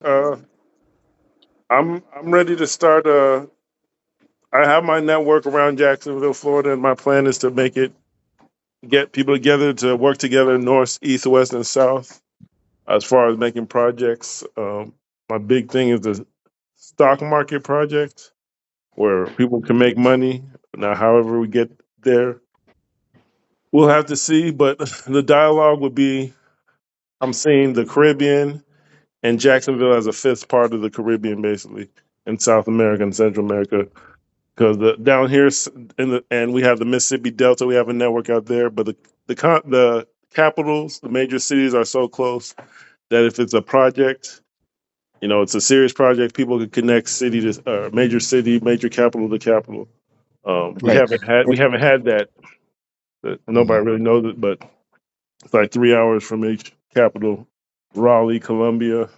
Uh, I'm ready to start. I have my network around Jacksonville, Florida, and my plan is to make it get people together to work together, north, east, west, and south. As far as making projects, my big thing is the stock market project where people can make money. Now, however we get there, we'll have to see. But the dialogue would be: I'm seeing the Caribbean and Jacksonville as a fifth part of the Caribbean, basically, in South America and Central America. Because down here and we have the Mississippi Delta, we have a network out there. But the capitals, the major cities, are so close that if it's a project, it's a serious project. People could connect city to major city, major capital to capital. We Right. haven't had that. Nobody Mhm. really knows it, but it's like 3 hours from each capital: Raleigh, Columbia,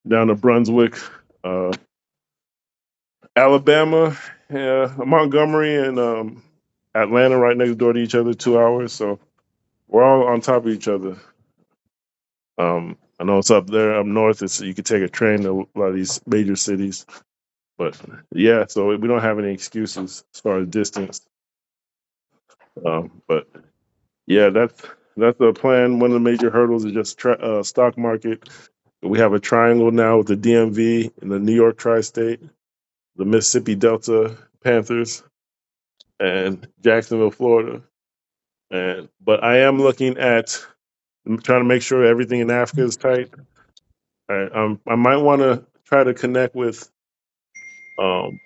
down to Brunswick, uh, Alabama, Montgomery, and Atlanta, right next door to each other, 2 hours. So we're all on top of each other. I know it's up there, up north. It's you could take a train to a lot of these major cities. But yeah, so we don't have any excuses as far as distance. But yeah, that's the plan. One of the major hurdles is just stock market. We have a triangle now with the DMV and the New York tri-state, the Mississippi Delta Panthers, and Jacksonville, Florida. And but I am looking at trying to make sure everything in Africa is tight. I might want to try to connect with. Um,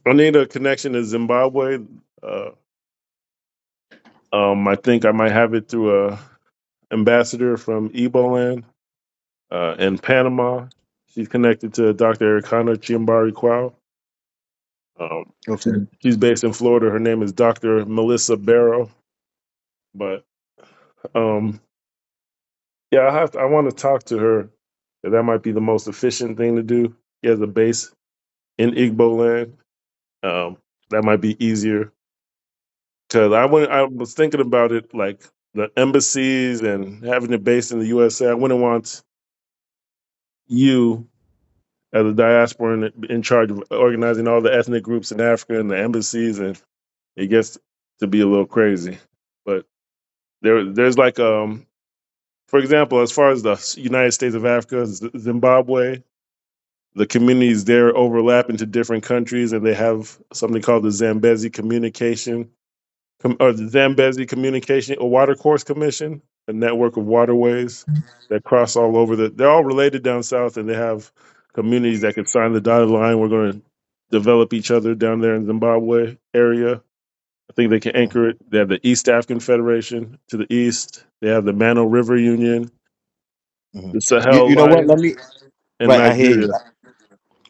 I need a connection to Zimbabwe. Uh, I think I might have it through a ambassador from Eboland in Panama. She's connected to Dr. Ericana Chiambari Kwao. Okay. She's based in Florida. Her name is Dr. Melissa Barrow. But um, yeah, I want to talk to her. That might be the most efficient thing to do. She has a base in Igbo land. That might be easier because I was thinking about it like the embassies and having it based in the USA. I wouldn't want you as a diaspora in charge of organizing all the ethnic groups in Africa and the embassies, and it gets to be a little crazy. But there's like for example, as far as the United States of Africa, Zimbabwe, the communities there overlap into different countries, and they have something called the Zambezi Communication or the Zambezi Communication or Watercourse Commission, a network of waterways that cross all over they're all related down south, and they have communities that could sign the dotted line. We're going to develop each other down there in Zimbabwe area. I think they can anchor it. They have the East African Federation to the east. They have the Mano River Union, Mhm. the You Sahel you know what? Let Alliance, me. and Right, I hear you. Nigeria.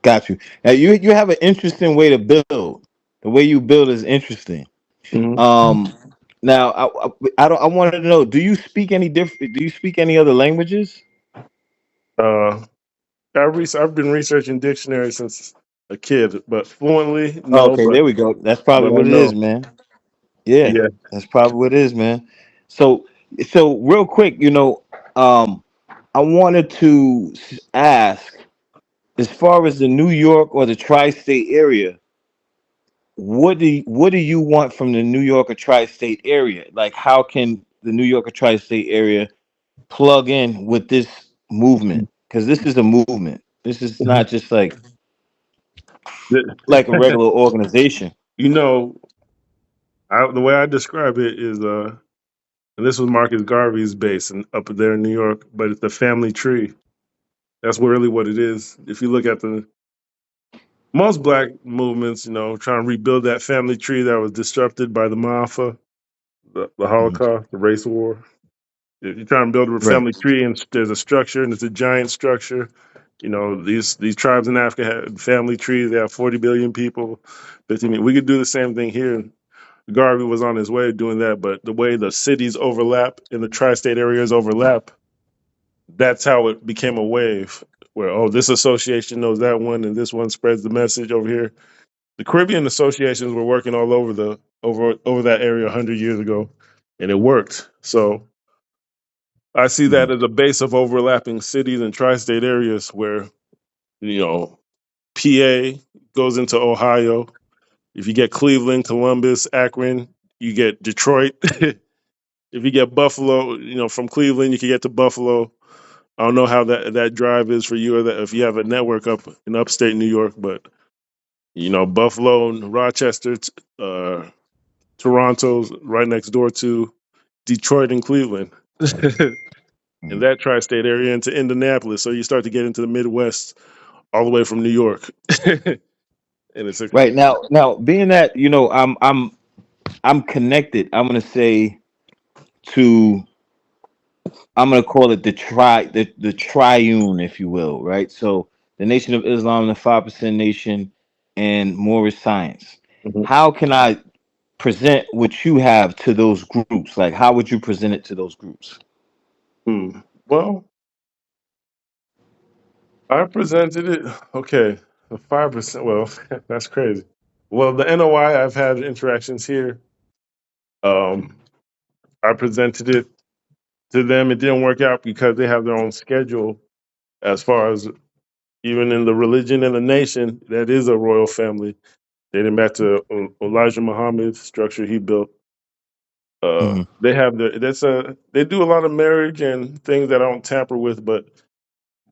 Got you. Now you have an interesting way to build. The way you build is interesting. hmm Um. Now I don't. I wanted to know. Do you speak any different? Do you speak any other languages? Uh, I've been researching dictionaries since a kid, but fluently, no. Okay, there we go. That's But probably I what it is, know. man. Yeah, Yeah. that's probably what it is, man. So so real quick, um, I wanted to ask, as far as the New York or the tri-state area, what do you want from the New York or tri-state area? Like, how can the New York or tri-state area plug in with this movement? Because this is a movement. This is not just like a regular organization. you know, the way I describe it is, and this was Marcus Garvey's base and up there in New York, but it's the family tree. That's really what it is. If you look at the most black movements, trying to rebuild that family tree that was disrupted by the Maafa, the Mhm. Holocaust, the race war. If you're trying to build a Right. family tree and there's a structure and it's a giant structure. These tribes in Africa had family trees. They have 40 billion people. 15 million. We could do the same thing here. Garvey was on his way of doing that, but the way the cities overlap and the tri-state areas overlap, that's how it became a wave. Where this association knows that one, and this one spreads the message over here. The Caribbean associations were working all over over that area 100 years ago, and it worked. So I see that Mhm. as a base of overlapping cities and tri-state areas where you know PA goes into Ohio. If you get Cleveland, Columbus, Akron, you get Detroit. If you get Buffalo, from Cleveland, you can get to Buffalo. I don't know how that drive is for you, or that if you have a network up in upstate New York, but Buffalo and Rochester, Toronto's right next door to Detroit and Cleveland, in Mhm. that tri-state area into Indianapolis. So you start to get into the Midwest all the way from New York, and it's a Right now, being that I'm connected. I'm gonna say to I'm gonna call it the triune, if you will, right? So the Nation of Islam, the 5% Nation, and Moorish Science. Mhm. How can I present what you have to those groups? Like, how would you present it to those groups? Well, I presented it. Okay, the 5%. Well, that's crazy. Well, the NOI, I've had interactions here. Um, I presented it to them. It didn't work out because they have their own schedule as far as even in the religion and the nation. That is a royal family dating back to Elijah Muhammad's structure he built. Hmm. They have they do a lot of marriage and things that I don't tamper with. But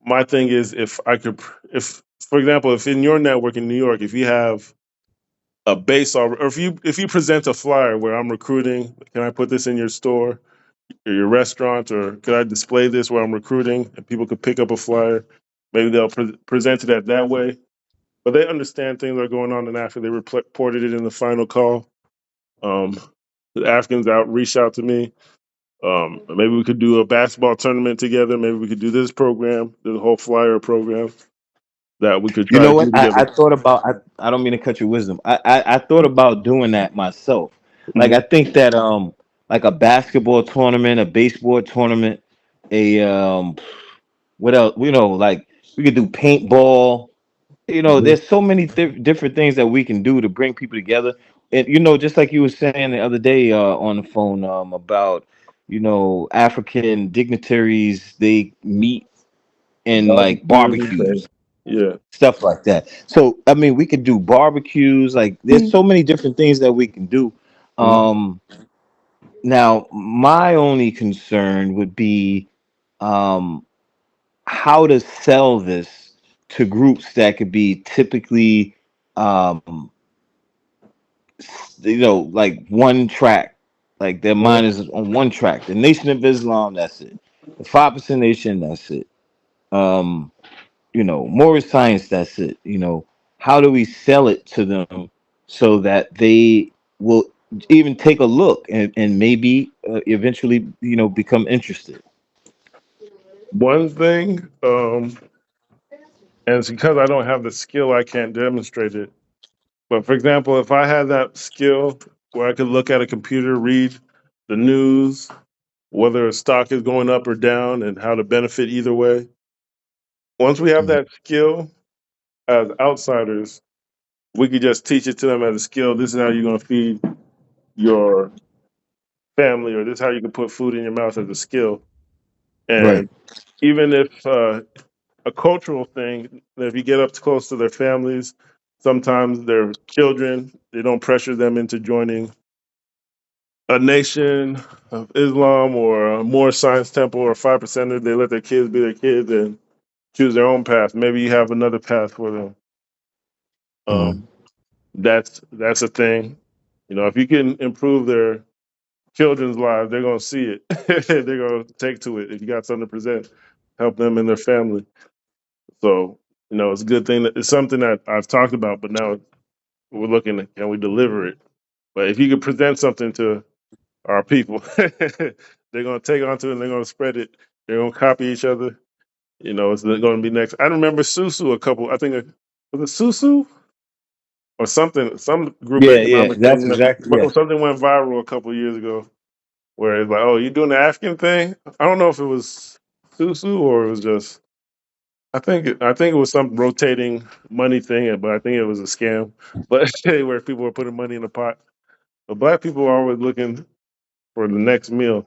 my thing is, if I could, if for example, if in your network in New York, if you have a base, or if you present a flyer where I'm recruiting, can I put this in your store or your restaurant, or could I display this where I'm recruiting, and people could pick up a flyer? Maybe they'll present it that way. But they understand things are going on, and after they reported it in the final call, um, the Africans reached out to me. Maybe we could do a basketball tournament together. Maybe we could do this program, the whole flyer program that we could You try to know what? do together. I thought about. I don't mean to cut your wisdom. I thought about doing that myself. Like, Mhm. I think that like a basketball tournament, a baseball tournament, a what else? Like we could do paintball. Mhm. There's so many different things that we can do to bring people together. And just like you were saying the other day on the phone about African dignitaries, they meet in like Barbecues and barbecues, yeah. stuff like that. So I mean, we could do barbecues. Like, there's so many different things that we can do. Mhm. Um, Now, my only concern would be um, how to sell this to groups that could be typically, um, like one track. Like, their mind is on one track. The Nation of Islam, that's it. The 5% Nation, that's it. Um, more science, that's it. How do we sell it to them so that they will even take a look and maybe eventually become interested? One thing, and it's because I don't have the skill, I can't demonstrate it. But for example, if I had that skill where I could look at a computer, read the news, whether a stock is going up or down, and how to benefit either way. Once we have Mhm. that skill as outsiders, we could just teach it to them as a skill. This is how you're going to feed your family, or this is how you can put food in your mouth as a skill. Right. And even if a cultural thing, if you get up close to their families, sometimes their children, they don't pressure them into joining a nation of Islam or a more science temple or 5%er. They let their kids be their kids and choose their own path. Maybe you have another path for them. Mhm. Um, that's a thing. If you can improve their children's lives, they're gonna see it. They're gonna take to it. If you got something to present, help them and their family. So it's a good thing that it's something that I've talked about, but now we're looking at can we deliver it. But if you could present something to our people, they're gonna take onto it and they're gonna spread it. They're gonna copy each other. It's gonna be next. I remember Susu a couple. I think was it Susu or something. Some group of Yeah, yeah, economic that's thing. exactly, yeah. Something went viral a couple years ago where it's like, oh, you doing the African thing? I don't know if it was Susu or it was just. I think it was some rotating money thing, but I think it was a scam. But where people were putting money in the pot. But black people are always looking for the next meal.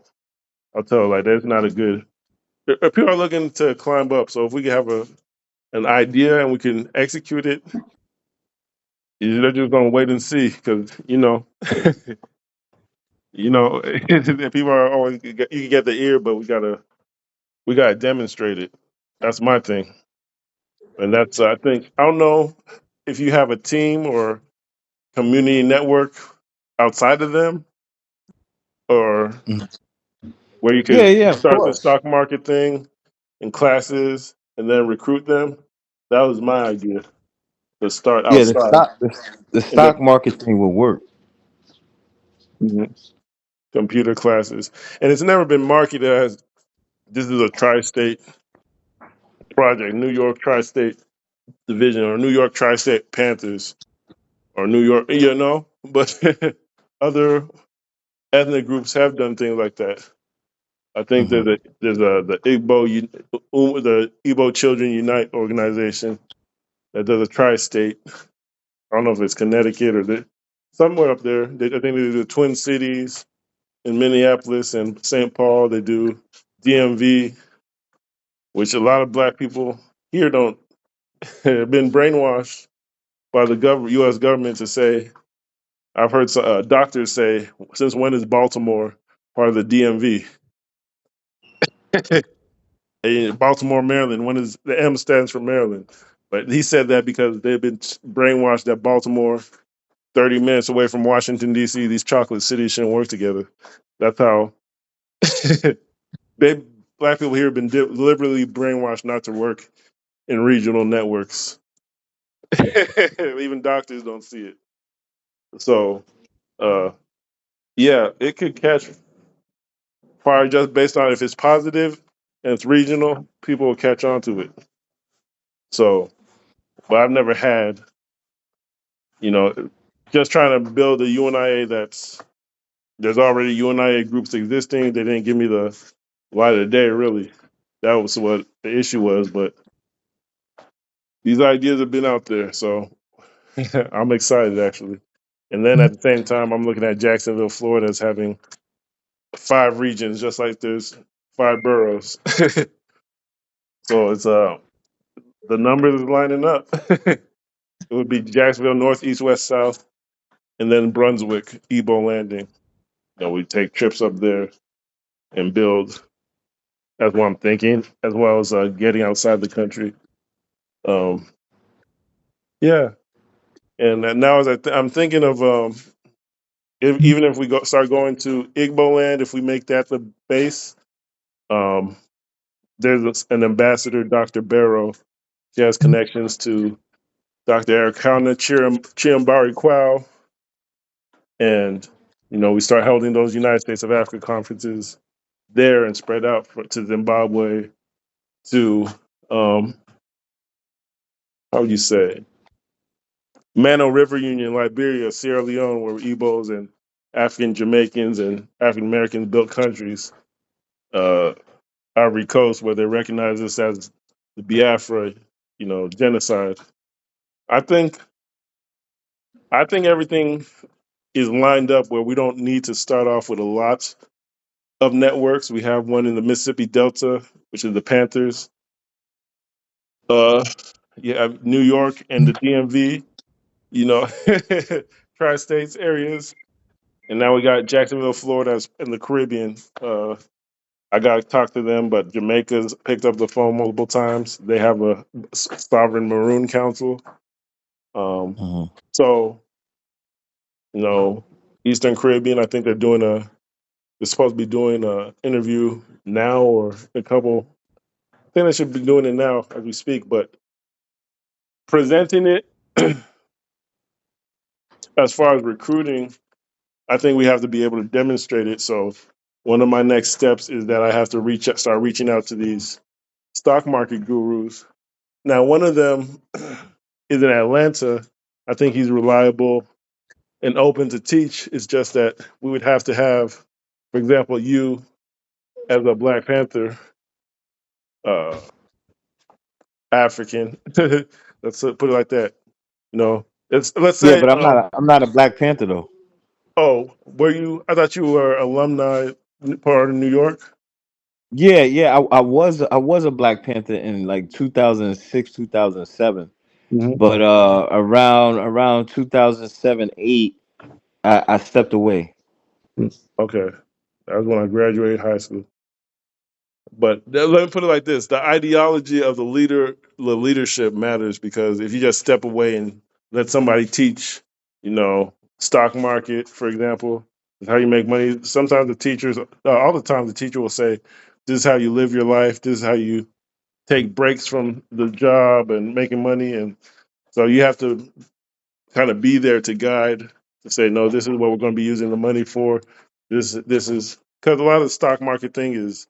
I'll tell like that's not a good. People are looking to climb up, so if we can have an idea and we can execute it, they're just gonna wait and see because people are always you can get the ear, but we gotta demonstrate it. That's my thing, and that's I think I don't know if you have a team or community network outside of them or Mhm. where you Yeah, could yeah, of start the course. stock market thing in classes and then recruit them. That was my idea to start Yeah, outside the and then stock market thing will work. mhm, computer classes. And it's never been marketed as this is a tri-state project, New York tri-state division or New York tri-state Panthers or New York, but other ethnic groups have done things like that. I think Hmm. there's the the Igbo Children Unite organization that does a tri-state. I don't know if it's Connecticut or somewhere up there. I think they do the Twin Cities in Minneapolis and St. Paul. They do DMV, which a lot of black people here don't have been brainwashed by the U.S. government to say. I've heard doctors say, "Since when is Baltimore part of the DMV?" Baltimore, Maryland. When is the M stands for Maryland? But he said that because they've been brainwashed that Baltimore, 30 minutes away from Washington D.C., these chocolate cities shouldn't work together. That's how they black people here have been deliberately brainwashed not to work in regional networks. Even doctors don't see it. So, uh, yeah, it could catch fire just based on if it's positive and it's regional, people will catch on to it. So, but I've never had, you know, just trying to build a UNIA that's there's already UNIA groups existing. They didn't give me the light of the day, really. That was what the issue was. But these ideas have been out there, so I'm excited actually. And then at the same time, I'm looking at Jacksonville, Florida, as having 5 regions, just like there's 5 boroughs. So it's the numbers is lining up. It would be Jacksonville, North, East, West, South, and then Brunswick, Ebo Landing. We take trips up there and build. That's what I'm thinking, as well as getting outside the country. Um, yeah, and now as I'm thinking of even if we start going to Igbo land, if we make that the base, um, there's an ambassador, Dr. Barrow. She has connections to Dr. Erikauna Chiambari Kwao, and we start holding those United States of Africa conferences there and spread out to Zimbabwe, to um, how would you say Mano River Union, Liberia, Sierra Leone, where Igbos and African Jamaicans and African Americans built countries. Uh, Ivory Coast, where they recognize this as the Biafra, genocide. I think I think everything is lined up where we don't need to start off with a lot of networks. We have one in the Mississippi Delta, which is the Panthers. Uh, yeah, New York and the DMV, you know, tri-states areas, and now we got Jacksonville, Florida, in the Caribbean. I got to talk to them, but Jamaica's picked up the phone multiple times. They have a sovereign maroon council. Um, Hmm. so you know, Eastern Caribbean. I think they're supposed to be doing a interview now or a couple. I think they should be doing it now as we speak. But presenting it as far as recruiting, I think we have to be able to demonstrate it. So one of my next steps is that I have to start reaching out to these stock market gurus. Now, one of them is in Atlanta. I think he's reliable and open to teach. It's just that we would have to have, for example, you as a Black Panther uh, African. Let's put it like that. Let's Yeah, say, but I'm not a Black Panther though. oh, were you? I thought you were alumni part of New York. Yeah, yeah. I was a Black Panther in like 2006, 2007. Hmm. But around 2007, 8, I stepped away. Okay, that was when I graduated high school. But let me put it like this: the ideology of the leadership matters because if you just step away and let somebody teach, stock market, for example, is how you make money. Sometimes the teachers, all the time, the teacher will say, "This is how you live your life. This is how you take breaks from the job and making money." And so you have to kind of be there to guide to say, "No, this is what we're going to be using the money for. This is." Because a lot of the stock market thing is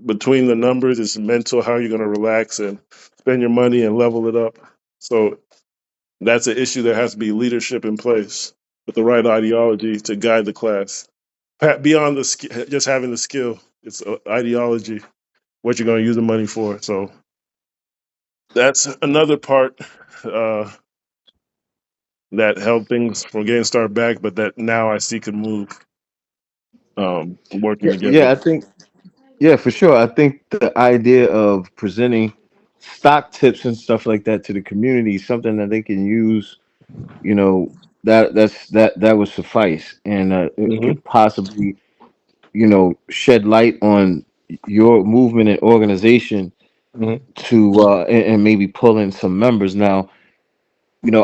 between the numbers. It's mental, how you're going to relax and spend your money and level it up. So that's an issue. There has to be leadership in place with the right ideology to guide the class. Beyond just having the skill, it's ideology, what you're going to use the money for. So that's another part uh, that held things from getting started back, but that now I see could move working Yeah, together. yeah, I think yeah, for sure. I think the idea of presenting stock tips and stuff like that to the community is something that they can use. You know, that would suffice, and it Hmm. could possibly shed light on your movement and organization Hmm. to and maybe pull in some members. Now,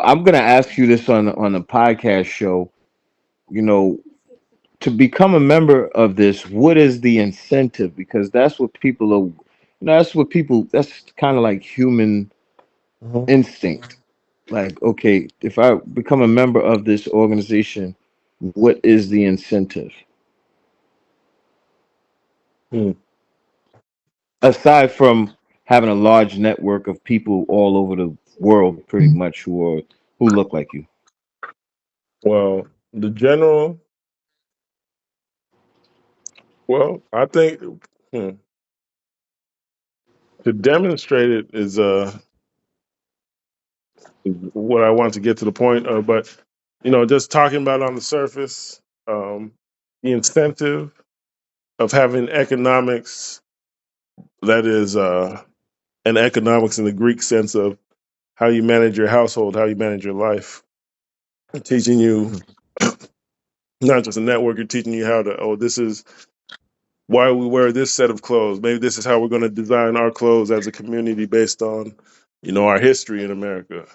I'm gonna ask you this on the podcast show. You know, to become a member of this, what is the incentive? Because that's what people are. That's what people. That's kind of like human Hmm. instinct. Like, okay, if I become a member of this organization, what is the incentive Hmm. aside from having a large network of people all over the world, pretty much who look like you? Well, the general. Well, I think hmm, to demonstrate it is what I want to get to the point of. But just talking about it on the surface, the incentive of having economics that is an economics in the Greek sense of how you manage your household, how you manage your life, teaching you not just a network, you're teaching you how to. Oh, this is why we wear this set of clothes. Maybe this is how we're going to design our clothes as a community based on, our history in America.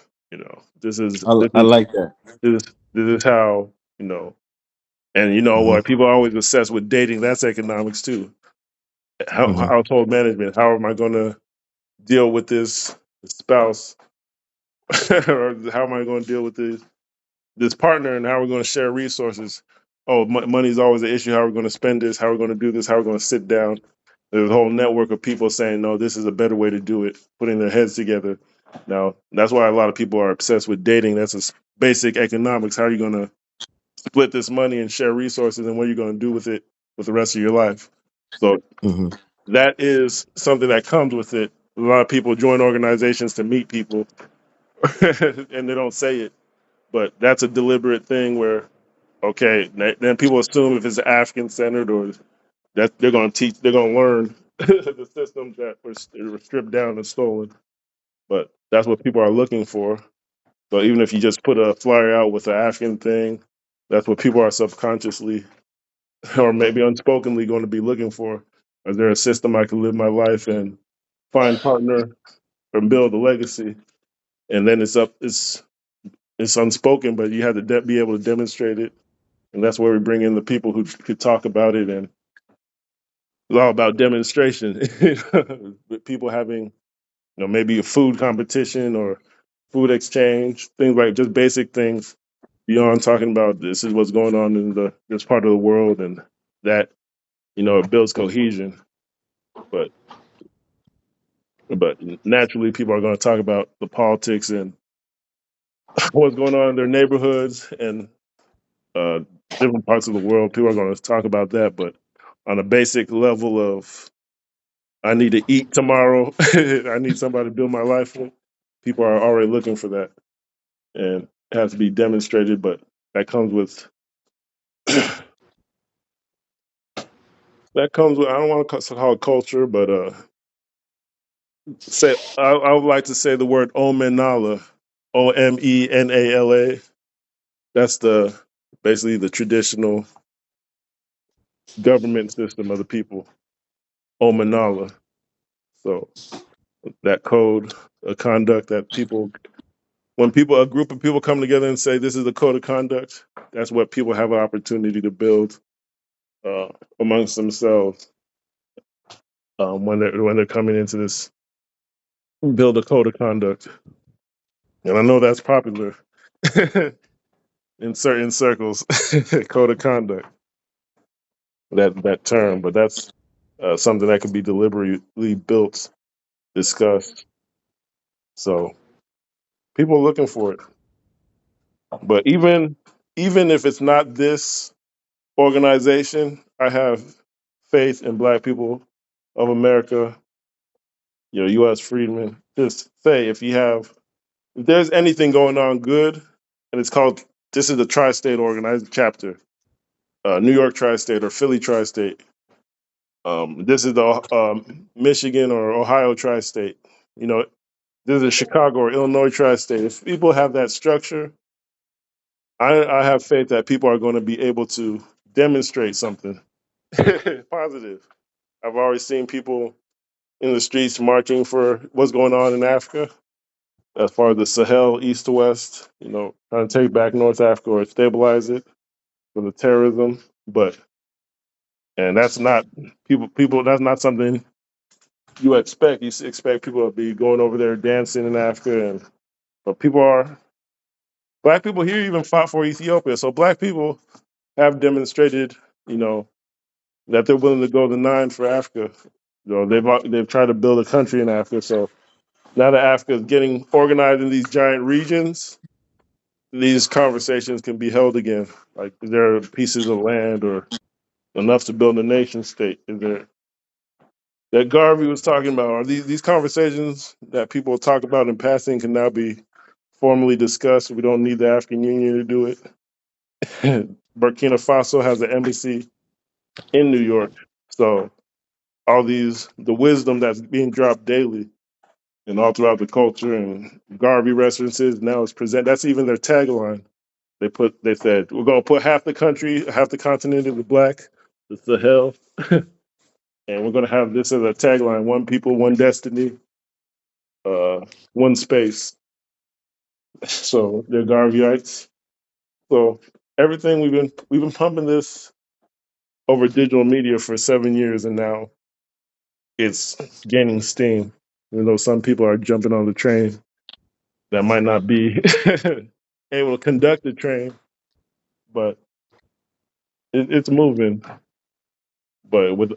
This is I, this I is like that. this is how and Hmm. what people are always obsessed with dating. That's economics too. Hmm. Household management. How am I going to deal with this spouse, or how am I going to deal with this partner, and how we're going to share resources? Oh, money is always an issue. How we're going to spend this? How we're going to do this? How we're going to sit down? There's a whole network of people saying, no, this is a better way to do it, putting their heads together. Now, that's why a lot of people are obsessed with dating. That's basic economics. How are you going to split this money and share resources, and what are you going to do with it with the rest of your life? So Hmm. that is something that comes with it. A lot of people join organizations to meet people, and they don't say it, but that's a deliberate thing where, okay, then people assume if it's African centered or that they're going to teach, they're going to learn the systems that were stripped down and stolen. But that's what people are looking for. So even if you just put a flyer out with an African thing, that's what people are subconsciously or maybe unspokenly going to be looking for. Is there a system I can live my life and find partner and build a legacy? And then it's unspoken, but you have to be able to demonstrate it. And that's where we bring in the people who could talk about it. And it's all about demonstration. With people having, maybe a food competition or food exchange, things like just basic things beyond talking about this is what's going on in this part of the world, and that it builds cohesion. But but naturally, people are going to talk about the politics and what's going on in their neighborhoods and uh, different parts of the world. People are going to talk about that, but on a basic level of I need to eat tomorrow, I need somebody to build my life with. People are already looking for that, and it has to be demonstrated. But that comes with that comes with, I don't want to call it culture, but say I would like to say the word Omenala, Omenala. That's the basically the traditional government system of the people, Omenala. So that code of conduct that people, when people, a group of people come together and say this is the code of conduct, that's what people have an opportunity to build uh, amongst themselves when they're coming into this build a code of conduct. And I know that's popular in certain circles, code of conduct, that term, but that's something that can be deliberately built, discussed. So people are looking for it. But even if it's not this organization, I have faith in Black people of America, U.S. freedmen. Just say if there's anything going on good, and it's called this is the tri-state organized chapter, New York tri-state or Philly tri-state. This is the Michigan or Ohio tri-state. You know, this is Chicago or Illinois tri-state. If people have that structure, I have faith that people are going to be able to demonstrate something positive. I've already seen people in the streets marching for what's going on in Africa, as far as the Sahel, east to west, trying to take back North Africa or stabilize it for the terrorism. But and that's not people. That's not something you expect. You expect people to be going over there dancing in Africa, and but people are Black people here even fought for Ethiopia. So Black people have demonstrated, you know, that they're willing to go the nine for Africa. They've tried to build a country in Africa. So now that Africa is getting organized in these giant regions, these conversations can be held again. Like, is there pieces of land or enough to build a nation state? Is there that Garvey was talking about? Are these conversations that people talk about in passing can now be formally discussed? We don't need the African Union to do it. Burkina Faso has an embassy in New York, so all the wisdom that's being dropped daily and all throughout the culture and Garvey references now is present. That's even their tagline. They said we're gonna put half the country, half the continent in the black, the Sahel, and we're gonna have this as a tagline: one people, one destiny, uh, one space. So they're Garveyites. So everything we've been pumping this over digital media for 7 years, and now it's gaining steam. Even though some people are jumping on the train that might not be able to conduct the train, but it's moving. But with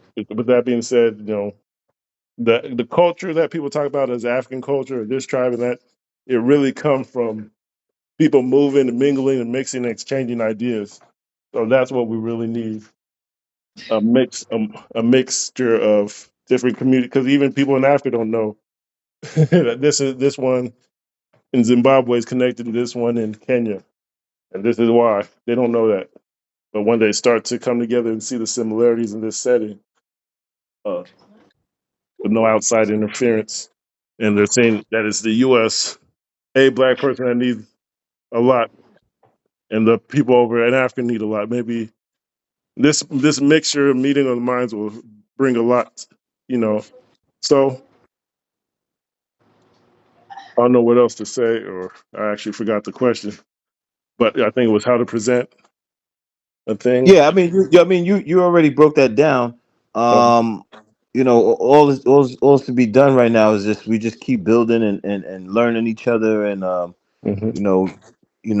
that being said, the culture that people talk about as African culture or this tribe and that, it really comes from people moving and mingling and mixing and exchanging ideas. So that's what we really need, a mixture of different communities, because even people in Africa don't know that this one in Zimbabwe is connected to this one in Kenya, and this is why they don't know that. But when they start to come together and see the similarities in this setting, with no outside interference, and they're saying that it's the U.S. a black person that needs a lot, and the people over in Africa need a lot. Maybe this mixture of meeting of the minds will bring a lot, you know. So I don't know what else to say, or I actually forgot the question, but I think it was how to present a thing. Yeah, I mean, you already broke that down. Um, all to be done right now is just we just keep building and learning each other, and Hmm. you know, you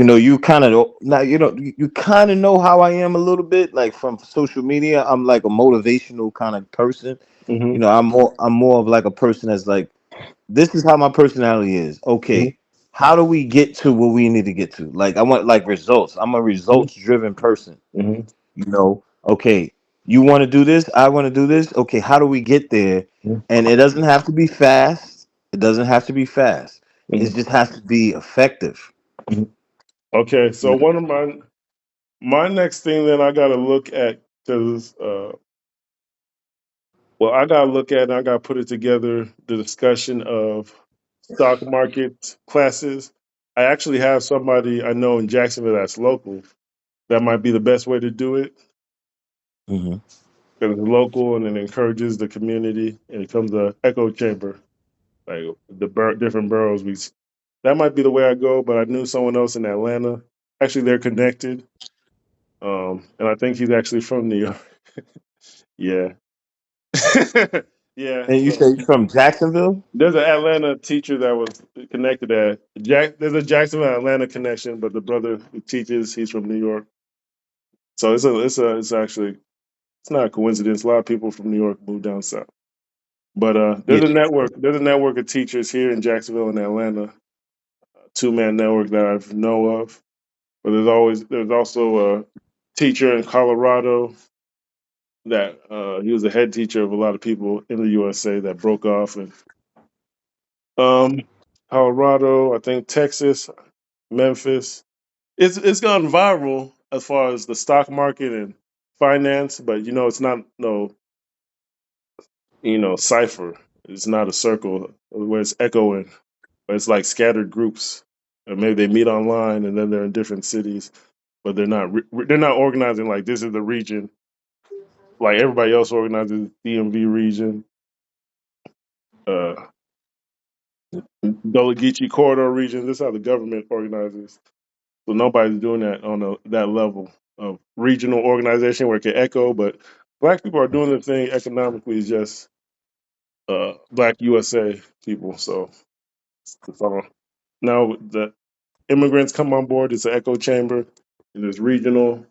know, you kind of now you kind of know how I am a little bit, like from social media. I'm like a motivational kind of person. Hmm. I'm more of like a person that's like, this is how my personality is. Hmm. Okay, how do we get to where we need to get to? Like, I want like results. I'm a results driven person. Hmm. Okay, you want to do this, I want to do this. Okay, how do we get there? And it doesn't have to be fast. It doesn't have to be fast. It Hmm. just has to be effective. Hmm. Okay, You so know. one of my next thing that I got to look at because well, I gotta look at it. I gotta put it together. The discussion of stock market classes. I actually have somebody I know in Jacksonville that's local. That might be the best way to do it Hmm. because it's local and it encourages the community and it becomes a echo chamber. Like different boroughs, that might be the way I go. But I knew someone else in Atlanta. Actually, they're connected, and I think he's actually from New York. Yeah, yeah. And you say So you're from Jacksonville? there's an Atlanta teacher that was connected at Jack. There's a Jacksonville Atlanta connection, but the brother who teaches, he's from New York. So it's actually it's not a coincidence. A lot of people from New York moved down south. But Yeah. there's a network of teachers here in Jacksonville and Atlanta, a two-man network that I know of. But there's also a teacher in Colorado that he was the head teacher of a lot of people in the USA that broke off, and um, Colorado, I think Texas, Memphis. It's gone viral as far as the stock market and finance, but it's not no cipher. It's not a circle where it's echoing, but it's like scattered groups. Or maybe they meet online and then they're in different cities, but they're not organizing like this is the region like everybody else organizes DMV region, uh, Gullah Geechee corridor region. This is how the government organizes. So nobody's doing that on that level of regional organization where it can echo. But black people are doing the thing economically. Is just black USA people. So it's all, now the immigrants come on board. It's an echo chamber. There's regional.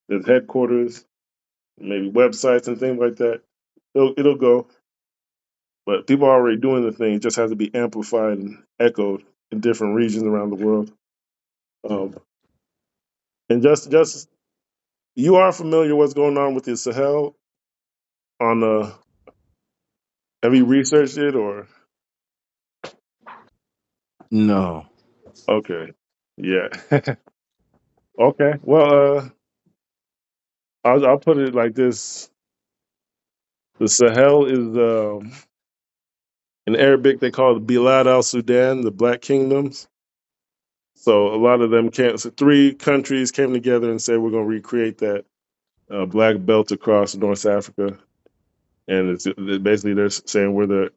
There's headquarters. Maybe websites and things like that. It'll go. But people are already doing the thing. It just has to be amplified and echoed in different regions around the world. Um, and just you are familiar what's going on with the Sahel on have you researched it or No. okay. Yeah. Okay. Well I'll put it like this. The Sahel is in Arabic they call it Bilad al Sudan, the Black Kingdoms. So a lot of them came so three countries came together and said we're gonna recreate that black belt across North Africa. And basically they're saying we're the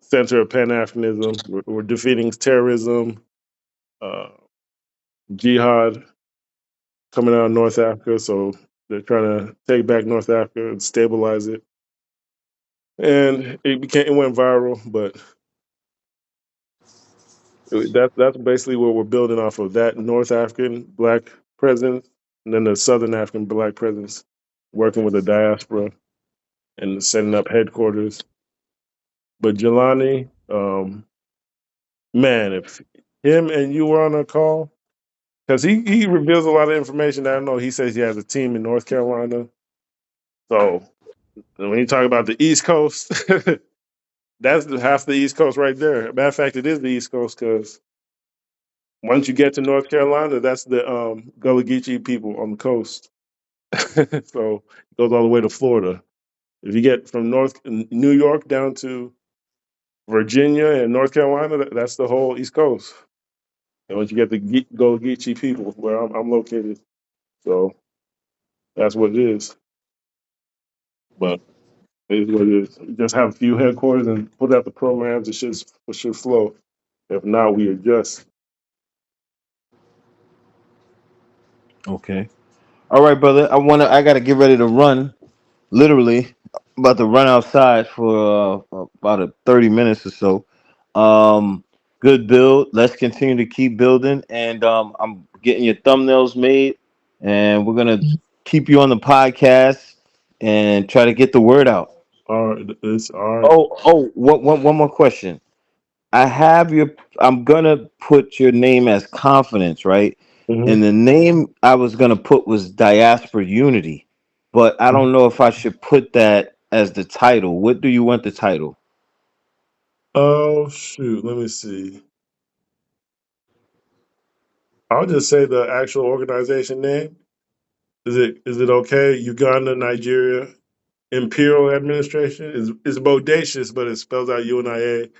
center of Pan Africanism. We're defeating terrorism, uh, jihad coming out of North Africa. So they're trying to take back North Africa and stabilize it. And it went viral, but that's basically what we're building off of that North African black presence, and then the Southern African black presence, working with the diaspora and setting up headquarters. But Jelani, man, if him and you were on a call, because he reveals a lot of information that I know. He says he has a team in North Carolina. So when you talk about the East Coast, that's half the East Coast right there. Matter of fact, it is the East Coast because once you get to North Carolina, that's the Gullah Geechee people on the coast. So it goes all the way to Florida. If you get from North New York down to Virginia and North Carolina, that's the whole East Coast. And once you get the Gullah Geechee people, where I'm located, so that's what it is. But it is what it is. Just have a few headquarters and put out the programs. It should flow. If not, we adjust. Okay. All right, brother. I gotta get ready to run. Literally, about to run outside for about 30 minutes or so. Um, Good build. Let's continue to keep building, and I'm getting your thumbnails made, and we're gonna keep you on the podcast and try to get the word out. All right, it's all right. Oh, one more question. I have your. I'm gonna put your name as confidence, right? Mm-hmm. And the name I was gonna put was Diaspora Unity, but I don't know if I should put that as the title. What do you want the title? Oh shoot, let me see. I'll just say the actual organization name, Is it okay? Uganda, Nigeria, Imperial administration is bodacious, but it spells out UNIA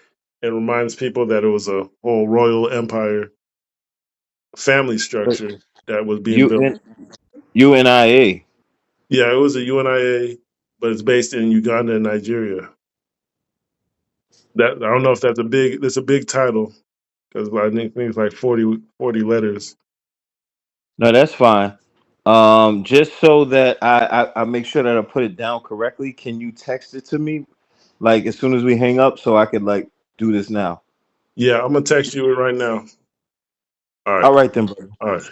and reminds people that it was a whole royal empire family But structure that was being built. UN, UNIA. Yeah, it was a UNIA, but it's based in Uganda and Nigeria. That I don't know if that's a big title because think it's like 40 letters. No, that's fine. Just so that I make sure that I put it down correctly, can you text it to me like as soon as we hang up so I could like do this now? Yeah, I'm gonna text you it right now. All right, All right then, brother. all right.